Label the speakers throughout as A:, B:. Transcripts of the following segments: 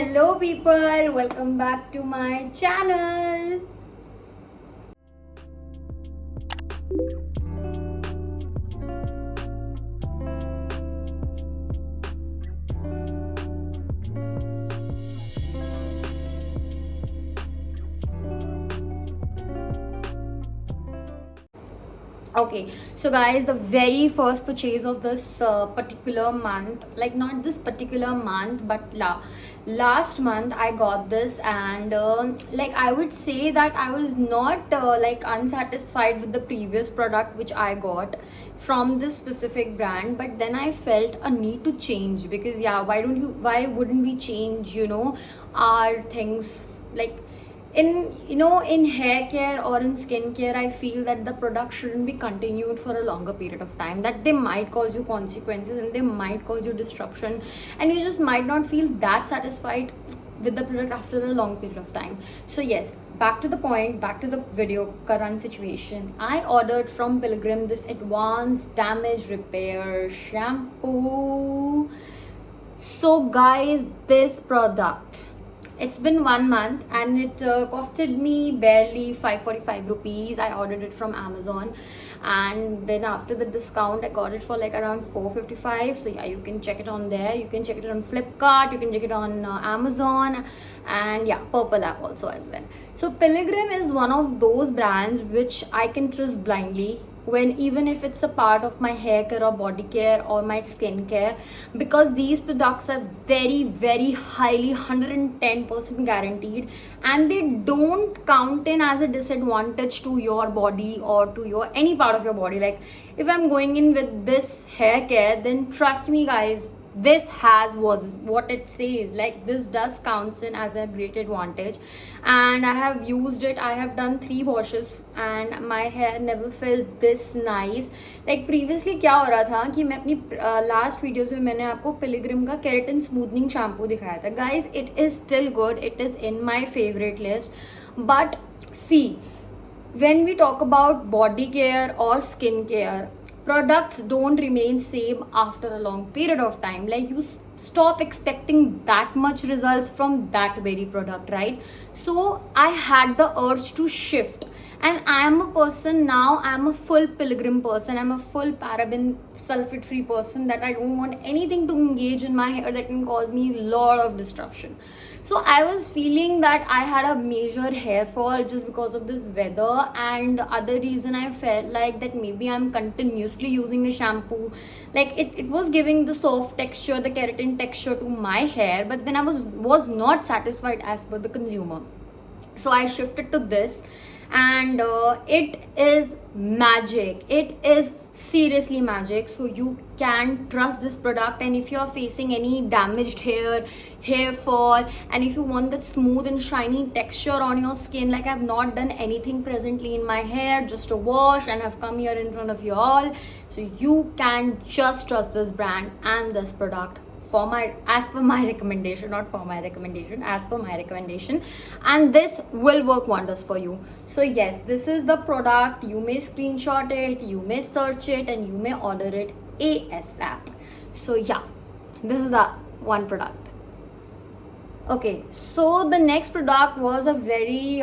A: Hello people, welcome back to my channel. Okay, so guys, the very first purchase of this particular month, like not this particular month, but last month I got this, and like I would say that I was not like unsatisfied with the previous product which I got from this specific brand, but then I felt a need to change because why wouldn't we change, our things like in hair care or in skin care. I feel that the product shouldn't be continued for a longer period of time, that they might cause you consequences and they might cause you disruption, and you just might not feel that satisfied with the product after a long period of time. So yes, back to the point, back to the video. Current situation, I ordered from Pilgrim this advanced damage repair shampoo. So guys, this product, it's been 1 month and it costed me barely 545 rupees. I ordered it from Amazon, and then after the discount I got it for like around 455. So yeah, you can check it on there, you can check it on Flipkart, you can check it on Amazon, and yeah, Purple app also as well. So Pilgrim is one of those brands which I can trust blindly, when even if it's a part of my hair care or body care or my skin care, because these products are very highly 110% guaranteed, and they don't count in as a disadvantage to your body or to your any part of your body. Like if I'm going in with this hair care, then trust me guys, this was what it says. Like this does counts in as a great advantage, and I have used it. I have done 3 washes and my hair never felt this nice. Like previously क्या हो रहा था कि मैं अपनी last videos में मैंने आपको पिलग्रिम का केराटिन स्मूथनिंग शैम्पू दिखाया था. Guys, it is still good, it is in my favourite list, but see, when we talk about body care or skin care, products don't remain same after a long period of time. Like you stop expecting that much results from that very product, right? So I had the urge to shift, and I am a person now, I am a full Pilgrim person, I'm a full paraben sulfate free person, that I don't want anything to engage in my hair that can cause me a lot of disruption. So I was feeling that I had a major hair fall just because of this weather, and the other reason I felt like that maybe I'm continuously using a shampoo, like it was giving the soft texture, the keratin texture to my hair, but then I was not satisfied as per the consumer. So I shifted to this, and it is magic, it is seriously magic. So you can trust this product, and if you are facing any damaged hair fall, and if you want that smooth and shiny texture on your skin, like I've not done anything presently in my hair, just a wash, and I've come here in front of you all, so you can just trust this brand and this product for my, as per my recommendation, not for my recommendation, as per my recommendation, and this will work wonders for you. So yes, this is the product. You may screenshot it, you may search it, and you may order it ASAP. So yeah, this is the one product. Okay, so the next product was a very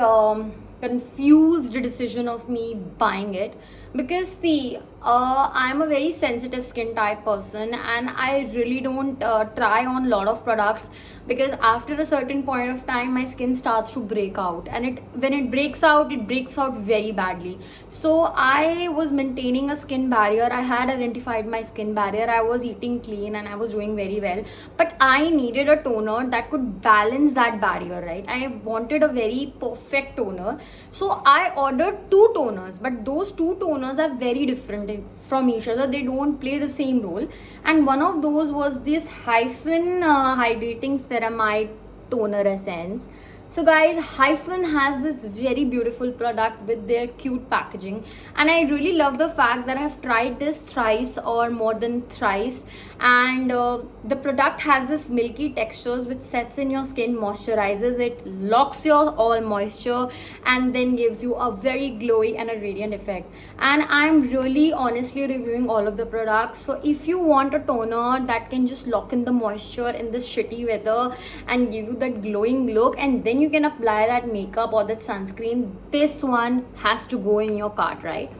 A: confused decision of me buying it, because see, I'm a very sensitive skin type person, and I really don't try on a lot of products, because after a certain point of time my skin starts to break out, and when it breaks out very badly. So I was maintaining a skin barrier, I had identified my skin barrier, I was eating clean and I was doing very well, but I needed a toner that could balance that barrier, right? I wanted a very perfect toner. So I ordered 2 toners, but those 2 toners are very different from each other, they don't play the same role, and one of those was this hyphen hydrating ceramide toner essence. So guys, Hyphen has this very beautiful product with their cute packaging, and I really love the fact that I have tried this thrice or more than thrice, and the product has this milky textures which sets in your skin, moisturizes it, locks your all moisture, and then gives you a very glowy and a radiant effect. And I'm really honestly reviewing all of the products. So if you want a toner that can just lock in the moisture in this shitty weather and give you that glowing look, and then you can apply that makeup or that sunscreen, this one has to go in your cart, right?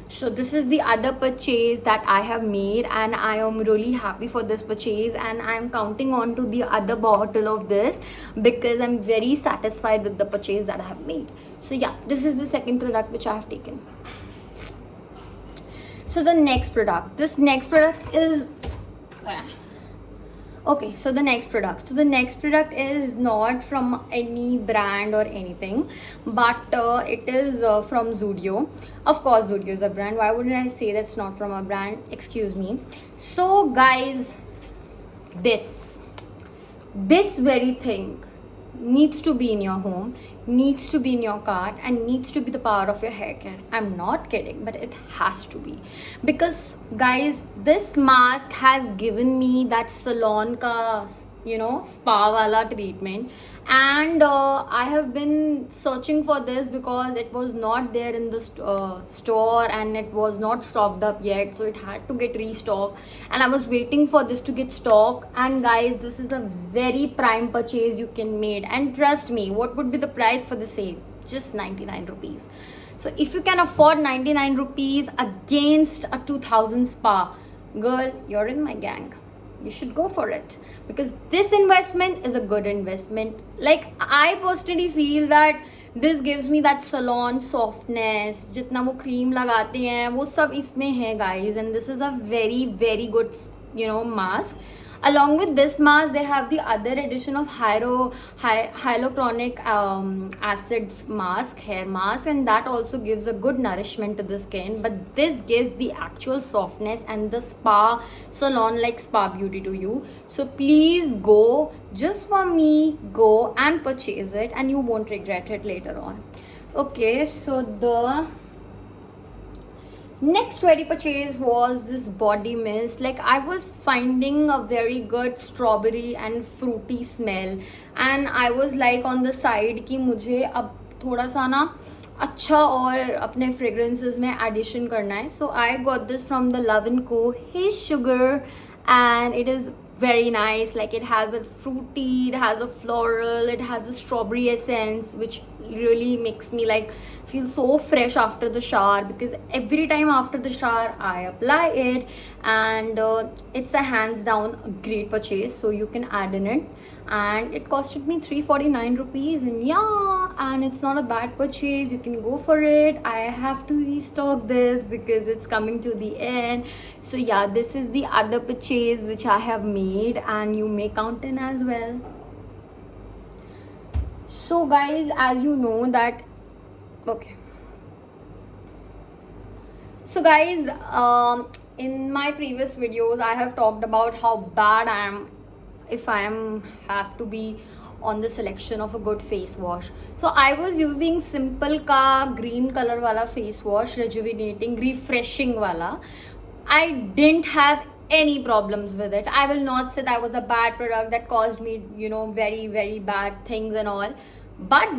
A: So this is the other purchase that I have made, and I am really happy for this purchase, and I am counting on to the other bottle of this because I'm very satisfied with the purchase that I have made. So yeah, this is the second product which I have taken. So the next product, this next product is okay. So the next product is not from any brand or anything, but it is from Zudio. Of course Zudio is a brand, why wouldn't I say that's not from a brand, excuse me. So guys, this very thing needs to be in your home, needs to be in your cart, and needs to be the power of your hair care. I'm not kidding, but it has to be, because guys, this mask has given me that salon ka, spa wala treatment. And I have been searching for this because it was not there in the store, and it was not stocked up yet, so it had to get restocked, and I was waiting for this to get stocked. And guys, this is a very prime purchase you can make, and trust me, what would be the price for the same? Just 99 rupees. So if you can afford 99 rupees against a 2000 spa, girl, you're in my gang. You should go for it, because this investment is a good investment. Like, I personally feel that this gives me that salon softness, जितना वो cream लगाते हैं वो सब इसमें है guys, and this is a very very good mask. Along with this mask, they have the other edition of hyaluronic acid mask, hair mask, and that also gives a good nourishment to the skin. But this gives the actual softness and the spa salon like spa beauty to you. So please go, just for me, go and purchase it, and you won't regret it later on. Okay, so the next ready purchase was this body mist. Like, I was finding a very good strawberry and fruity smell, and I was like on the side कि मुझे अब थोड़ा सा ना अच्छा और अपने fragrances में addition करना है. So I got this from the Love & Co. Hey Sugar, and it is very nice. Like, it has a fruity, it has a floral, it has a strawberry essence, which really makes me like feel so fresh after the shower, because every time after the shower I apply it, and it's a hands down great purchase. So you can add in it, and it costed me 349 rupees, and yeah, and it's not a bad purchase. You can go for it. I have to restock this because it's coming to the end. So yeah, this is the other purchase which I have made, and you may count in as well. So guys, as you know that, okay, so guys, in my previous videos I have talked about how bad I am if I am have to be on the selection of a good face wash. So I was using Simple Ka green color wala face wash, rejuvenating, refreshing wala. I didn't have any problems with it. I will not say that was a bad product that caused me very very bad things and all, but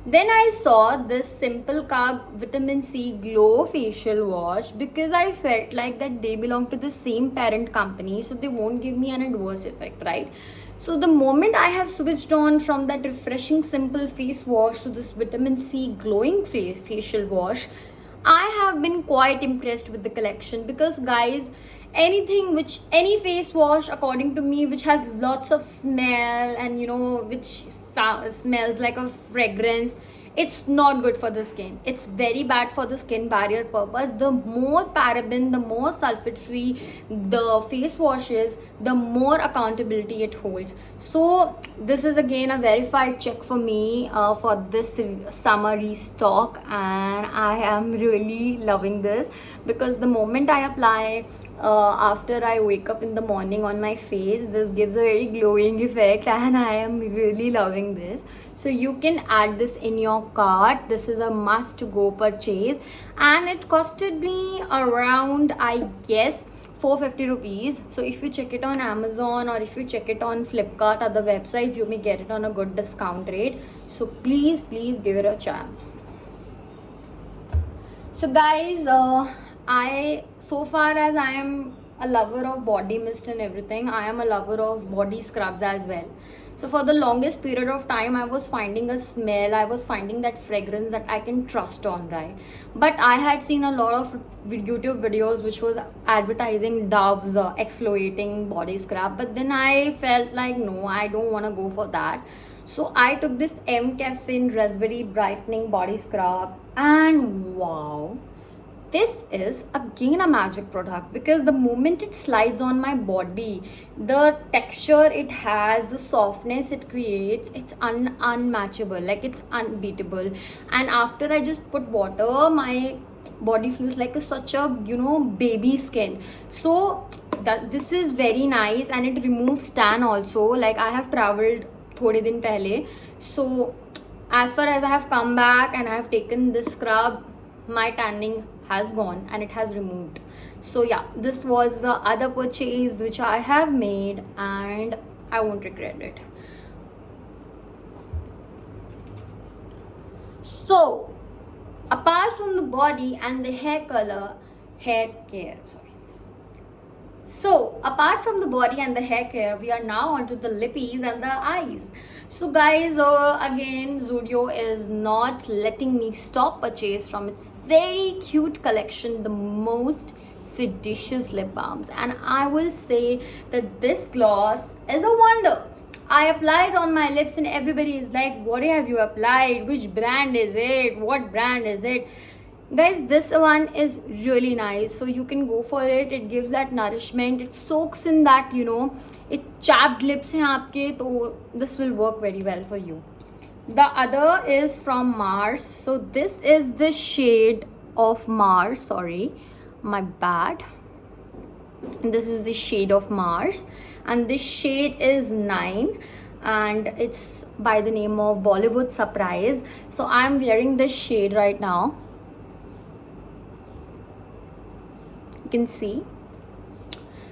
A: then I saw this Simple Ka Vitamin C Glow facial wash, because I felt like that they belong to the same parent company, so they won't give me an adverse effect, right? So the moment I have switched on from that refreshing simple face wash to this Vitamin C glowing facial wash, I have been quite impressed with the collection. Because guys, any face wash, according to me, which has lots of smell and which smells like a fragrance, it's not good for the skin. It's very bad for the skin barrier purpose. The more paraben, the more sulfate free the face wash is, the more accountability it holds. So this is again a verified check for me for this summer restock, and I am really loving this, because the moment I apply, after I wake up in the morning on my face. This gives a very glowing effect, and I am really loving this. So you can add this in your cart. This is a must to go purchase, and it costed me around, I guess, 450 rupees. So if you check it on Amazon or if you check it on Flipkart, other websites, you may get it on a good discount rate. So please give it a chance. So guys, I, so far as I am a lover of body mist and everything, I am a lover of body scrubs as well. So for the longest period of time, I was finding a smell, I was finding that fragrance that I can trust on, right? But I had seen a lot of YouTube videos which was advertising Dove's exfoliating body scrub, but then I felt like, no, I don't want to go for that. So I took this M Caffeine Raspberry Brightening Body Scrub, and wow, this is again a magic product, because the moment it slides on my body, the texture it has, the softness it creates, it's unmatchable, like it's unbeatable. And after I just put water, my body feels like such a, baby skin. So that this is very nice, and it removes tan also. Like I have traveled thode din pehle, so as far as I have come back and I have taken this scrub, my tanning has gone and it has removed. So yeah, this was the other purchase which I have made, and I won't regret it. So apart from the body and the hair care, so apart from the body and the hair care, we are now onto the lippies and the eyes. So guys, again, Zudio is not letting me stop purchase from its very cute collection, the most seditious lip balms. And I will say that this gloss is a wonder. I applied on my lips and everybody is like, what have you applied? Which brand is it? What brand is it? Guys, this one is really nice, so you can go for it. It gives that nourishment, it soaks in that, it chapped lips hain aapke, so this will work very well for you. The other is from Mars. So this is the shade of Mars, sorry, my bad. This is the shade of Mars, and this shade is 9, and it's by the name of Bollywood Surprise. So I'm wearing this shade right now, you can see,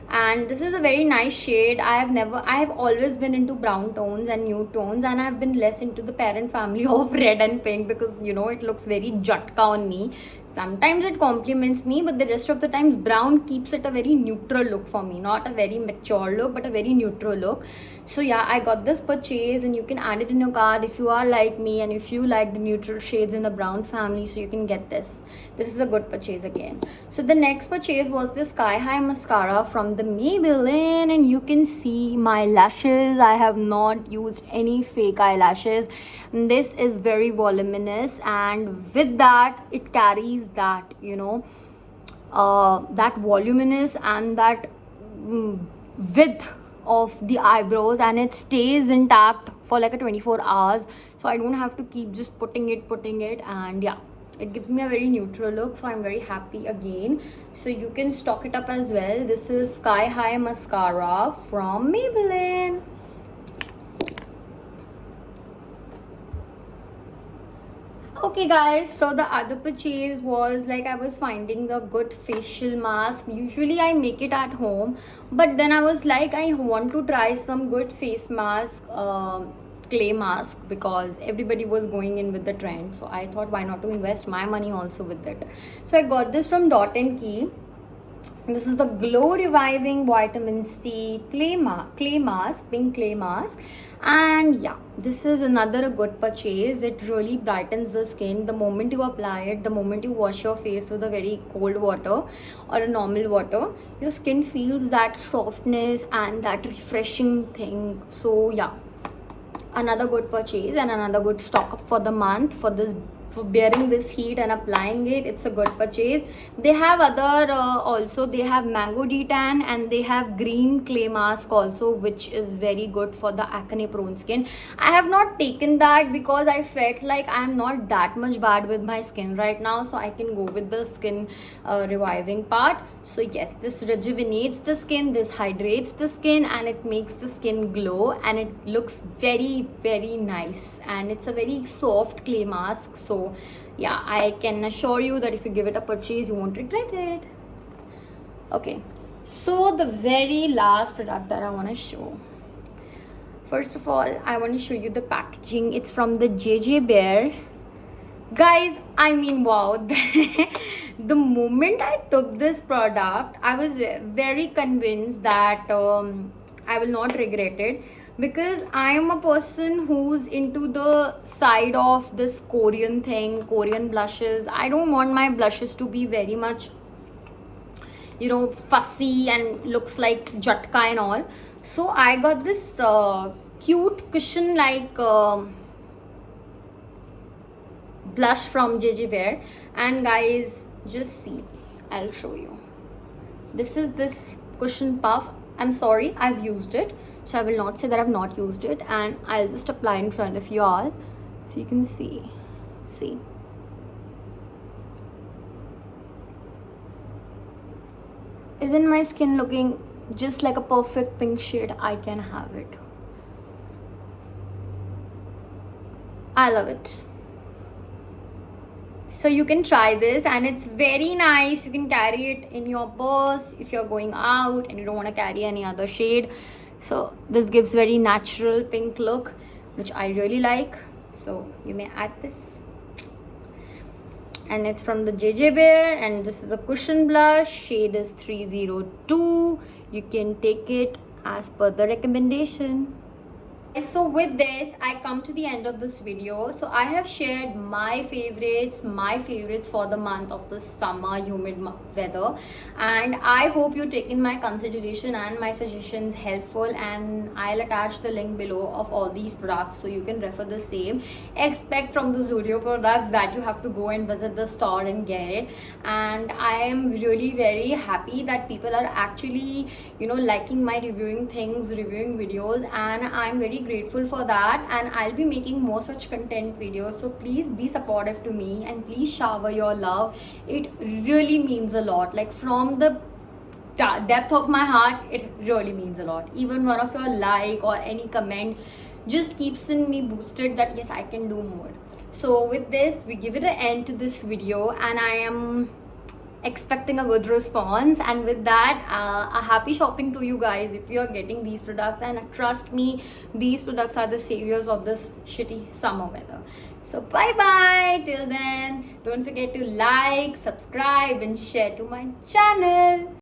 A: and this is a very nice shade. I have always been into brown tones and nude tones, and I have been less into the parent family of red and pink, because it looks very jatka on me. Sometimes it compliments me, but the rest of the times brown keeps it a very neutral look for me, not a very mature look, but a very neutral look. So yeah, I got this purchase, and you can add it in your cart if you are like me and if you like the neutral shades in the brown family. So you can get this is a good purchase again. So the next purchase was this Sky High mascara from the Maybelline, and you can see my lashes. I have not used any fake eyelashes. This is very voluminous, and with that it carries that that voluminous and that width of the eyebrows, and it stays intact for like a 24 hours. So I don't have to keep just putting it, and yeah, it gives me a very neutral look. So I'm very happy again. So you can stock it up as well. This is Sky High mascara from Maybelline. Okay guys, so the other purchase was like, I was finding a good facial mask. Usually I make it at home, but then I was like, I want to try some good face mask, clay mask, because everybody was going in with the trend. So I thought, why not to invest my money also with it. So I got this from Dot & Key. This is the Glow Reviving Vitamin C clay mask, pink clay mask. And yeah, this is another good purchase. It really brightens the skin the moment you apply it. The moment you wash your face with a very cold water or a normal water, your skin feels that softness and that refreshing thing. So yeah, another good purchase and another good stock up for the month for this for bearing this heat and applying it. It's a good purchase. They have other also, they have mango detan and they have green clay mask also, which is very good for the acne prone skin. I have not taken that because I felt like I'm not that much bad with my skin right now, so I can go with the skin reviving part. So yes, this rejuvenates the skin, this hydrates the skin, and it makes the skin glow, and it looks very very nice, and it's a very soft clay mask. So yeah, I can assure you that if you give it a purchase, you won't regret it. Okay, so the very last product that I want to show, first of all, I want to show you the packaging. It's from the JJ Bear. Guys, I mean, wow. The moment I took this product, I was very convinced that I will not regret it, because I am a person who's into the side of this Korean thing, Korean blushes. I don't want my blushes to be very much, you know, fussy and looks like Jatka and all. So I got this cute cushion like blush from JJ Bear, and guys, just see, I'll show you. This is this cushion puff. I'm sorry, I've used it, so I will not say that I've not used it, and I'll just apply in front of you all so you can see. Isn't my skin looking just like a perfect pink shade? I can have it. I love it. So you can try this, and it's very nice. You can carry it in your purse if you're going out and you don't want to carry any other shade. So this gives very natural pink look, which I really like. So you may add this. And it's from the JJ Bear, and this is a cushion blush. Shade is 302. You can take it as per the recommendation. So with this, I come to the end of this video. So I have shared my favorites for the month of the summer humid weather, and I hope you're taking my consideration and my suggestions helpful, and I'll attach the link below of all these products so you can refer the same. Expect from the Zudio products that you have to go and visit the store and get it, and I am really very happy that people are actually, you know, liking my reviewing videos, and I'm very grateful for that, and I'll be making more such content videos. So please be supportive to me, and please shower your love. It really means a lot, like from the depth of my heart. It really means a lot. Even one of your like or any comment just keeps in me boosted that yes, I can do more. So with this, we give it an end to this video, and I am expecting a good response, and with that, a happy shopping to you guys if you are getting these products, and trust me, these products are the saviors of this shitty summer weather. So bye bye till then. Don't forget to like, subscribe and share to my channel.